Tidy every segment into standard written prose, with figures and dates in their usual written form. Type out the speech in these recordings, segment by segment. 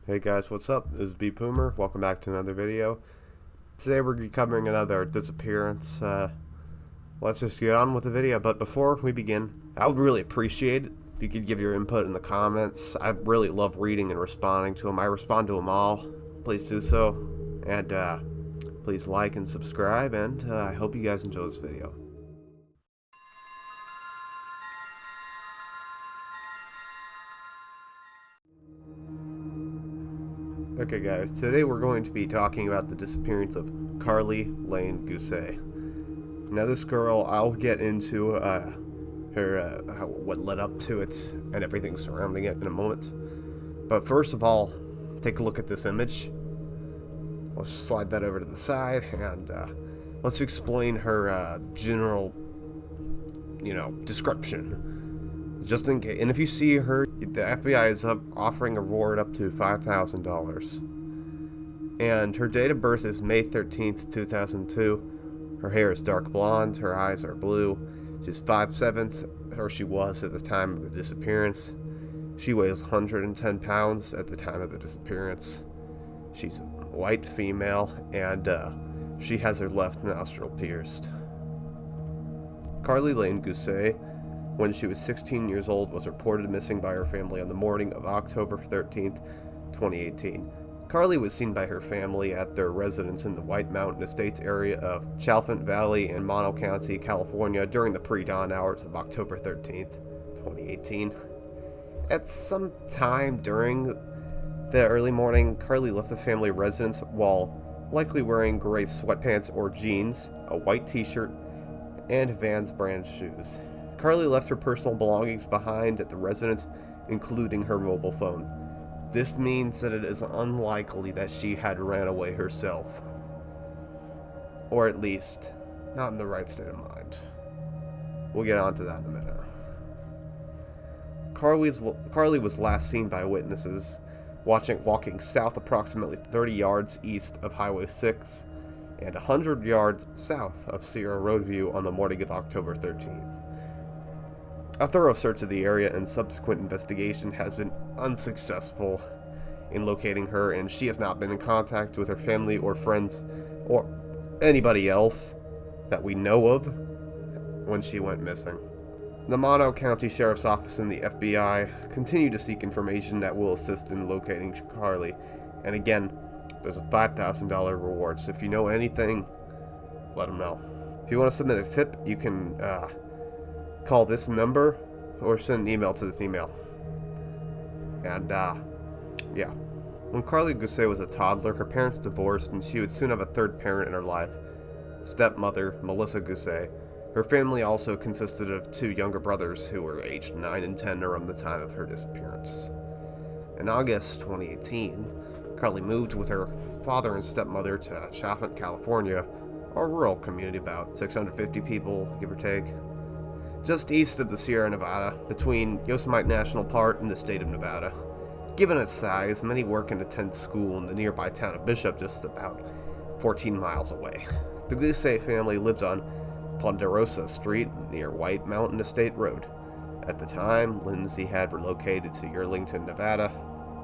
Hey guys, what's up? This is Bpoomer. Welcome back to another video. Today we're going to be covering another disappearance. Let's just get on with the video. But before we begin, I would really appreciate it if you could give your input in the comments. I really love reading and responding to them. I respond to them all. Please do so. And please like and subscribe. And I hope you guys enjoy this video. Okay guys, today we're going to be talking about the disappearance of Karlie Lain Gusé. Now this girl, I'll get into what led up to it and everything surrounding it in a moment. But first of all, take a look at this image. Let's slide that over to the side and let's explain her general, description. Just in case, and if you see her, the FBI is offering a reward up to $5,000. And her date of birth is May 13th, 2002. Her hair is dark blonde, her eyes are blue. She's 5'7", or she was at the time of the disappearance. She weighs 110 pounds at the time of the disappearance. She's a white female, and she has her left nostril pierced. Karlie Lain Gusé, when she was 16 years old, was reported missing by her family on the morning of October 13th, 2018. Karlie was seen by her family at their residence in the White Mountain Estates area of Chalfant Valley in Mono County, California during the pre-dawn hours of October 13th, 2018. At some time during the early morning, Karlie left the family residence while likely wearing gray sweatpants or jeans, a white t-shirt, and Vans brand shoes. Karlie left her personal belongings behind at the residence, including her mobile phone. This means that it is unlikely that she had ran away herself. Or at least, not in the right state of mind. We'll get on to that in a minute. Karlie was last seen by witnesses walking south approximately 30 yards east of Highway 6 and 100 yards south of Sierra Roadview on the morning of October 13th. A thorough search of the area and subsequent investigation has been unsuccessful in locating her, and she has not been in contact with her family or friends or anybody else that we know of when she went missing. The Mono County Sheriff's Office and the FBI continue to seek information that will assist in locating Karlie, and again, there's a $5,000 reward, so if you know anything, let them know. If you want to submit a tip, you can call this number or send an email to this email. And yeah. When Karlie Gusé was a toddler, her parents divorced and she would soon have a third parent in her life, stepmother Melissa Gusé. Her family also consisted of two younger brothers who were aged 9 and 10 around the time of her disappearance. In August 2018, Karlie moved with her father and stepmother to Chalfant, California, a rural community about 650 people, give or take, just east of the Sierra Nevada, between Yosemite National Park and the state of Nevada. Given its size, many work and attend school in the nearby town of Bishop, just about 14 miles away. The Gusé family lives on Ponderosa Street near White Mountain Estate Road. At the time, Lindsay had relocated to Yearlington, Nevada,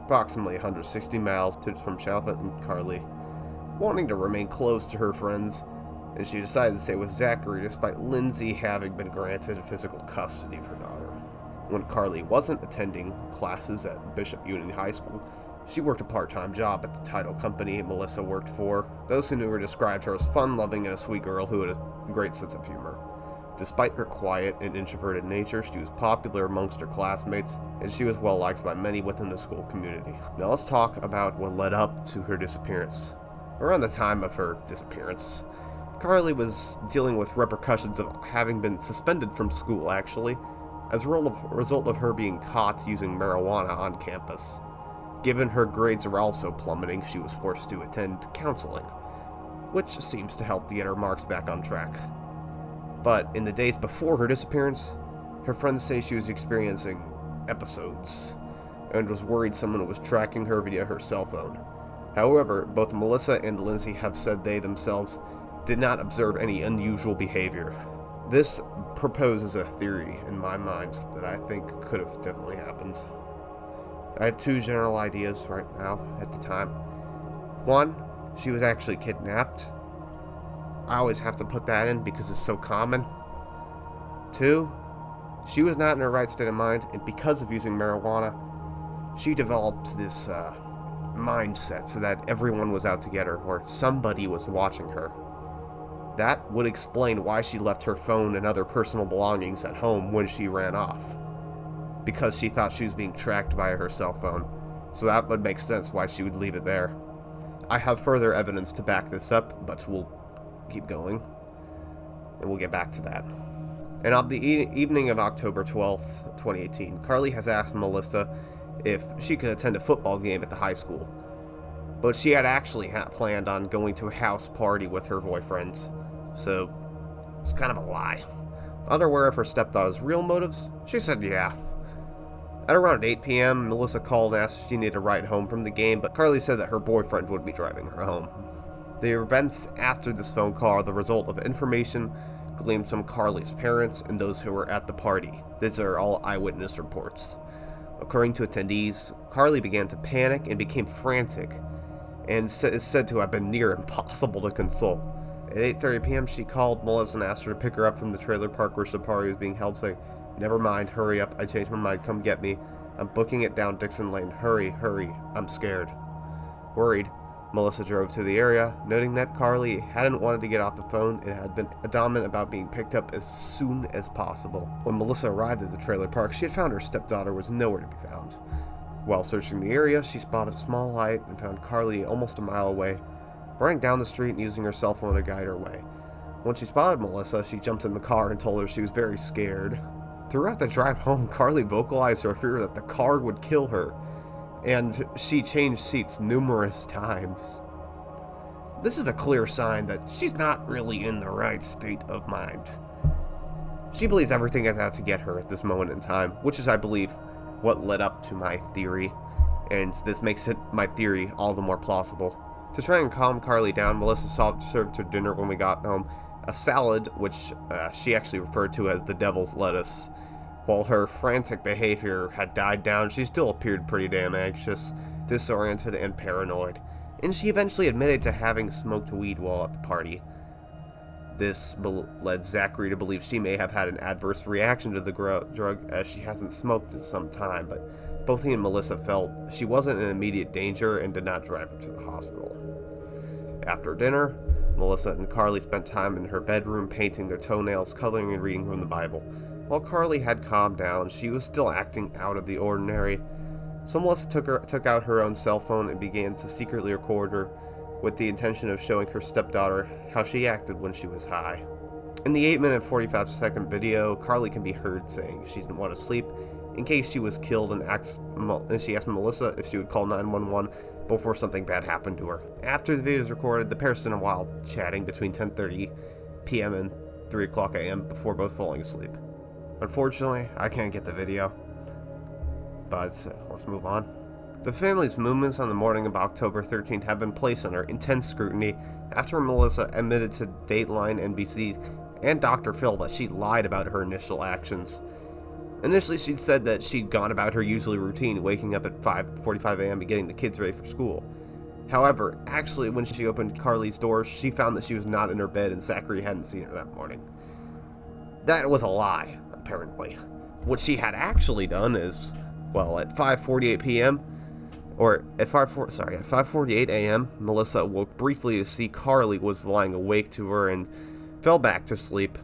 approximately 160 miles from Chalfant, and Karlie, wanting to remain close to her friends, and she decided to stay with Zachary despite Lindsay having been granted physical custody of her daughter. When Karlie wasn't attending classes at Bishop Union High School, she worked a part-time job at the title company Melissa worked for. Those who knew her described her as fun-loving and a sweet girl who had a great sense of humor. Despite her quiet and introverted nature, she was popular amongst her classmates, and she was well-liked by many within the school community. Now let's talk about what led up to her disappearance. Around the time of her disappearance, Karlie was dealing with repercussions of having been suspended from school, actually, as a result of her being caught using marijuana on campus. Given her grades were also plummeting, she was forced to attend counseling, which seems to help to get her marks back on track. But in the days before her disappearance, her friends say she was experiencing episodes, and was worried someone was tracking her via her cell phone. However, both Melissa and Lindsay have said they themselves did not observe any unusual behavior. This proposes a theory in my mind that I think could have definitely happened. I have two general ideas right now at the time. One, she was actually kidnapped. I always have to put that in because it's so common. Two, she was not in her right state of mind, and because of using marijuana, she developed this mindset so that everyone was out to get her, or somebody was watching her. That would explain why she left her phone and other personal belongings at home when she ran off. Because she thought she was being tracked via her cell phone. So that would make sense why she would leave it there. I have further evidence to back this up, but we'll keep going. And we'll get back to that. And on the evening of October 12th, 2018, Karlie has asked Melissa if she could attend a football game at the high school. But she had actually planned on going to a house party with her boyfriend. So, it's kind of a lie. Unaware of her stepdaughter's real motives, she said yeah. At around 8 p.m., Melissa called and asked if she needed a ride home from the game, but Karlie said that her boyfriend would be driving her home. The events after this phone call are the result of information gleaned from Karlie's parents and those who were at the party. These are all eyewitness reports. According to attendees, Karlie began to panic and became frantic, and is said to have been near impossible to console. At 8:30 p.m., she called Melissa and asked her to pick her up from the trailer park where the party was being held, saying, "Never mind, hurry up, I changed my mind, come get me. I'm booking it down Dixon Lane, hurry, hurry, I'm scared." Worried, Melissa drove to the area, noting that Karlie hadn't wanted to get off the phone and had been adamant about being picked up as soon as possible. When Melissa arrived at the trailer park, she had found her stepdaughter was nowhere to be found. While searching the area, she spotted a small light and found Karlie almost a mile away, running down the street and using her cell phone to guide her way. When she spotted Melissa, she jumped in the car and told her she was very scared. Throughout the drive home, Karlie vocalized her fear that the car would kill her, and she changed seats numerous times. This is a clear sign that she's not really in the right state of mind. She believes everything is out to get her at this moment in time, which is, I believe, what led up to my theory, and this makes my theory all the more plausible. To try and calm Karlie down, Melissa served her dinner when we got home, a salad, which she actually referred to as the devil's lettuce. While her frantic behavior had died down, she still appeared pretty damn anxious, disoriented, and paranoid, and she eventually admitted to having smoked weed while at the party. This led Zachary to believe she may have had an adverse reaction to the drug, as she hasn't smoked in some time, but both he and Melissa felt she wasn't in immediate danger and did not drive her to the hospital. After dinner, Melissa and Karlie spent time in her bedroom painting their toenails, coloring, and reading from the Bible. While Karlie had calmed down, she was still acting out of the ordinary. So Melissa took out her own cell phone and began to secretly record her, with the intention of showing her stepdaughter how she acted when she was high. In the 8-minute 45-second video, Karlie can be heard saying she didn't want to sleep in case she was killed, and she asked Melissa if she would call 911 before something bad happened to her. After the video is recorded, the pair spent a while chatting between 10:30 p.m. and 3 o'clock a.m. before both falling asleep. Unfortunately, I can't get the video, but let's move on. The family's movements on the morning of October 13th have been placed under intense scrutiny after Melissa admitted to Dateline NBC and Dr. Phil that she lied about her initial actions. Initially, she'd said that she'd gone about her usual routine, waking up at 5:45 a.m. and getting the kids ready for school. However, actually, when she opened Karlie's door, she found that she was not in her bed and Zachary hadn't seen her that morning. That was a lie, apparently. What she had actually done is, well, at 5:48 p.m., or at 5:48 a.m., Melissa awoke briefly to see Karlie was lying awake to her and fell back to sleep.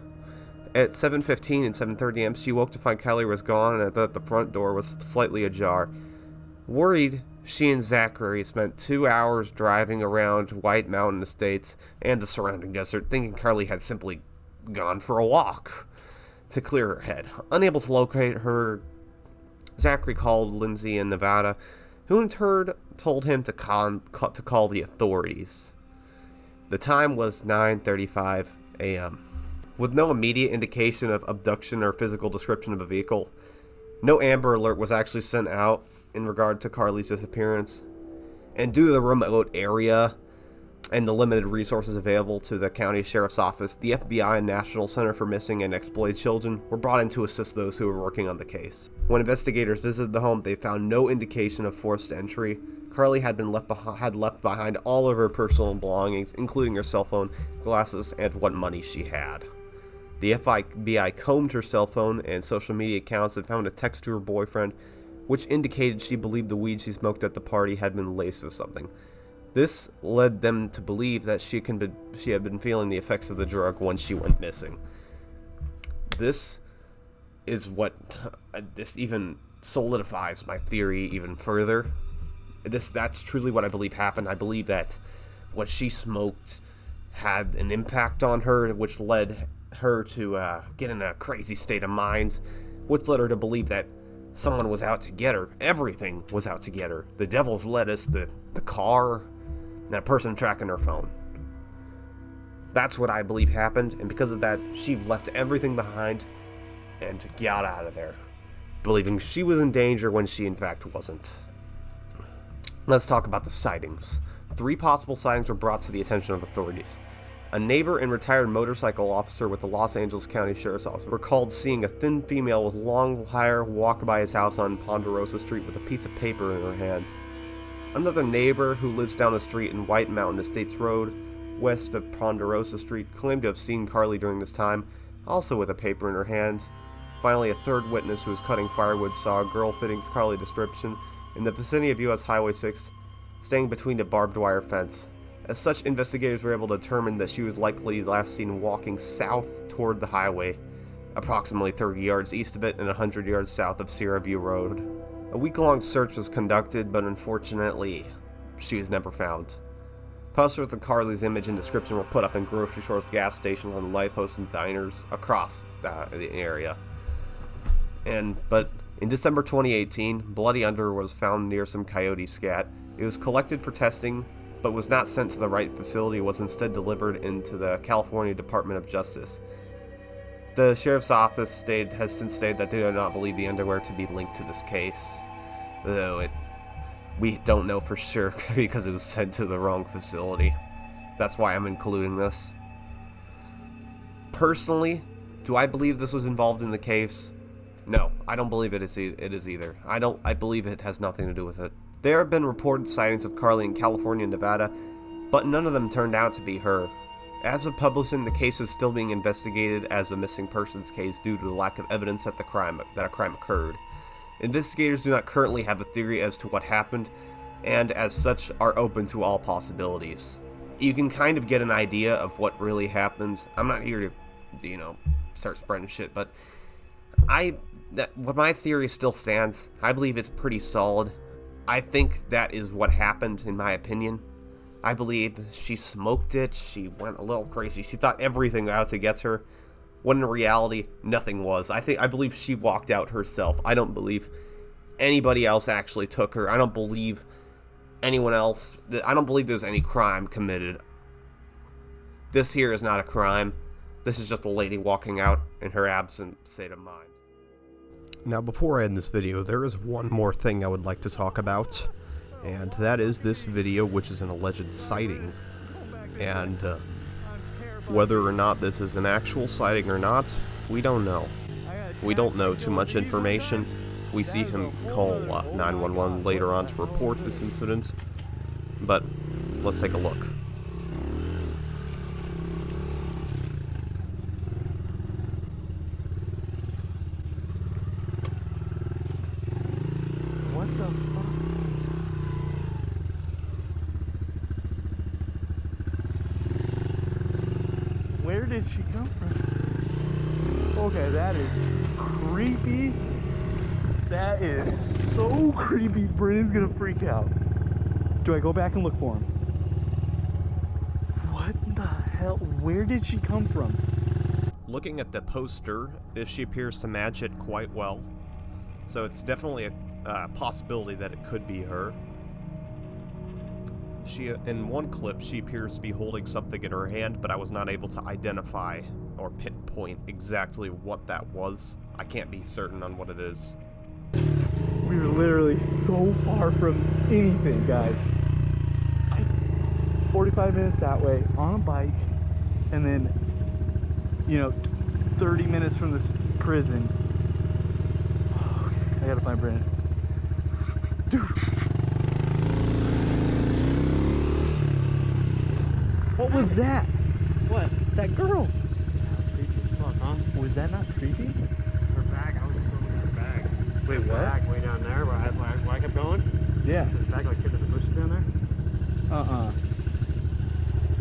At 7:15 and 7:30 a.m., she woke to find Karlie was gone and that the front door was slightly ajar. Worried, she and Zachary spent 2 hours driving around White Mountain Estates and the surrounding desert, thinking Karlie had simply gone for a walk to clear her head. Unable to locate her, Zachary called Lindsay in Nevada, who in turn told him to call the authorities. The time was 9:35 a.m. With no immediate indication of abduction or physical description of a vehicle, no Amber Alert was actually sent out in regard to Karlie's disappearance. And due to the remote area, and the limited resources available to the county sheriff's office, the FBI and National Center for Missing and Exploited Children were brought in to assist those who were working on the case. When investigators visited the home, they found no indication of forced entry. Karlie had left behind all of her personal belongings, including her cell phone, glasses, and what money she had. The FBI combed her cell phone and social media accounts and found a text to her boyfriend, which indicated she believed the weed she smoked at the party had been laced with something. This led them to believe that she had been feeling the effects of the drug when she went missing. This is what this even solidifies my theory even further. That's truly what I believe happened. I believe that what she smoked had an impact on her, which led her to get in a crazy state of mind, which led her to believe that someone was out to get her. Everything was out to get her. The devil's lettuce, the car, and a person tracking her phone. That's what I believe happened, and because of that, she left everything behind and got out of there, believing she was in danger when she in fact wasn't. Let's talk about the sightings. 3 possible sightings were brought to the attention of authorities. A neighbor and retired motorcycle officer with the Los Angeles County Sheriff's Office recalled seeing a thin female with long hair walk by his house on Ponderosa Street with a piece of paper in her hand. Another neighbor who lives down the street in White Mountain Estates Road, west of Ponderosa Street, claimed to have seen Karlie during this time, also with a paper in her hand. Finally, a third witness who was cutting firewood saw a girl fitting Karlie description in the vicinity of US Highway 6, staying between a barbed wire fence. As such, investigators were able to determine that she was likely last seen walking south toward the highway, approximately 30 yards east of it and 100 yards south of Sierra View Road. A week-long search was conducted, but unfortunately, she was never found. Posters with Karlie's image and description were put up in grocery stores, gas stations, and light posts and diners across the area. But in December 2018, bloody underwear was found near some coyote scat. It was collected for testing, but was not sent to the right facility. It was instead delivered into the California Department of Justice. The sheriff's office has since stated that they do not believe the underwear to be linked to this case, though we don't know for sure because it was sent to the wrong facility. That's why I'm including this. Personally, do I believe this was involved in the case? No, I don't believe it is either. I believe it has nothing to do with it. There have been reported sightings of Karlie in California and Nevada, but none of them turned out to be her. As of publishing, the case is still being investigated as a missing persons case due to the lack of evidence that a crime occurred. Investigators do not currently have a theory as to what happened, and as such are open to all possibilities. You can kind of get an idea of what really happened. I'm not here to, start spreading shit, but my theory still stands. I believe it's pretty solid. I think that is what happened, in my opinion. I believe she smoked it, she went a little crazy, she thought everything was out to get her, when in reality, nothing was. I believe she walked out herself. I don't believe anybody else actually took her. I don't believe anyone else, I don't believe there's any crime committed. This here is not a crime. This is just a lady walking out in her absent state of mind. Now, before I end this video, there is one more thing I would like to talk about, and that is this video, which is an alleged sighting. And whether or not this is an actual sighting or not, we don't know. We don't know too much information. We see him call 911 later on to report this incident, but let's take a look. Where did she come from? Okay, that is creepy. That is so creepy. Brennan's gonna freak out. Do I go back and look for him? What the hell? Where did she come from? Looking at the poster, she appears to match it quite well. So it's definitely a possibility that it could be her. In one clip, she appears to be holding something in her hand, but I was not able to identify or pinpoint exactly what that was. I can't be certain on what it is. We were literally so far from anything, guys. 45 minutes that way on a bike, and then, you know, 30 minutes from this prison. I gotta find Brandon. Dude. What was that? What? That girl. Creepy as fuck, huh? Was that not creepy? Her bag, I was just looking at her bag. Wait, Her what? bag way down there where I kept going. Yeah. Her bag like hit in the bushes down there.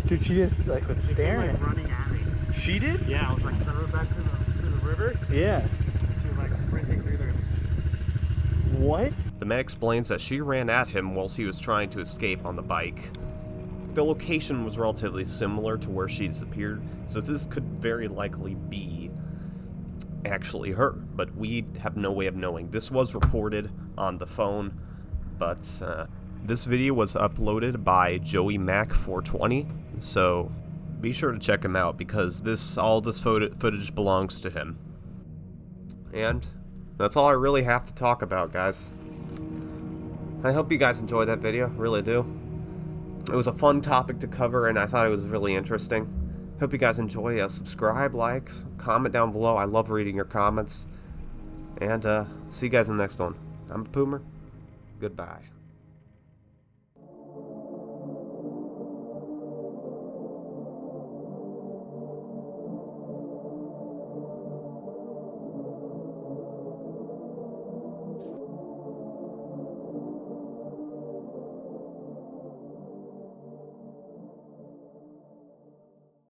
Dude, she just like was She came, staring. like, running at me. She did? Yeah, I was like, I rode back to the river. Yeah. She was like sprinting through there. What? The man explains that she ran at him whilst he was trying to escape on the bike. The location was relatively similar to where she disappeared, so this could very likely be actually her, but we have no way of knowing. This was reported on the phone, but this video was uploaded by Joey Mac 420, so be sure to check him out because all this footage belongs to him. And that's all I really have to talk about, guys. I hope you guys enjoyed that video, really do. It was a fun topic to cover, and I thought it was really interesting. Hope you guys enjoy. Subscribe, like, comment down below. I love reading your comments. And see you guys in the next one. I'm Bpoomer. Goodbye.